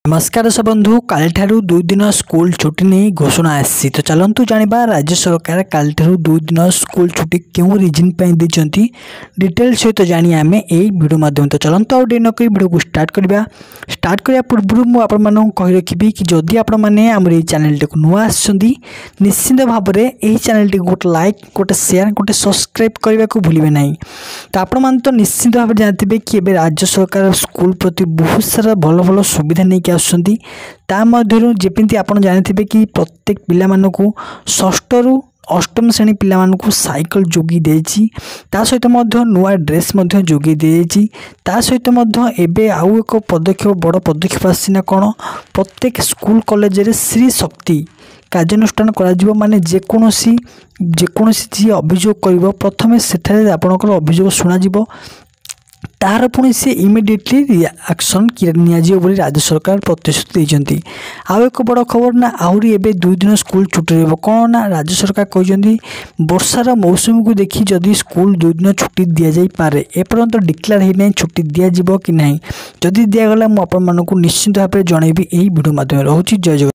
नमस्कार दर्शक बंधु काली ठारू 2 दिन स्कूल छुट्टी नहीं घोषणा आसी तो चलतु जाना राज्य सरकार काली ठारू 2 दिन स्कूल छुट्टी क्यों रिजन देती डिटेल सहित जानी आम यही वीडियो माध्यम तो चलतु आउ डे नक वीडियो को स्टार्ट करने पूर्व मुझे कही रखी कि जदि आपने आम चैनल टी नुआ आसछंती निश्चिंत भाव में यही चैनल टी गोटे लाइक गोटे शेयर गोटे सब्सक्राइब करने को भूलिए ना। तो आपण मैंने तो निश्चिंत भाव जानते कि राज्य सरकार स्कूल प्रति बहुत सारा भल भल सुविधा नहीं आसमती आप जानते कि प्रत्येक पिला षष्ठ रु अष्टम श्रेणी पिला साइकिल जोगी देछि ता सहित नुआ ड्रेस जोगी देछि ता सहित एबे आउ एक पदक्षेप बड़ पदक्षेप आसीना कौन प्रत्येक स्कूल कॉलेज रे श्री शक्ति कार्यानुष्ठान करा माने जेकोसी जी अभियोग कर प्रथमे सेठारे आपनकर अभियोग शुणा तार पुणी सी इमिडिएटली रिएक्शन बोली राज्य सरकार प्रतिश्रुति देती। आउ एक बड़ खबर ना आहरी एबे 2 दिन स्कूल छुट्टी रह कौन ना राज्य सरकार कहते वर्षार मौसम को देखी जदि स्कूल 2 दिन छुट्टी दि जापे एपर्यंत डिक्लेयर होना छुट्टी दिज्व कि ना जदि दिगला मुझे निश्चित भाव में जनइबी यही वीडियो माध्यम रोचे। जय जगन्नाथ।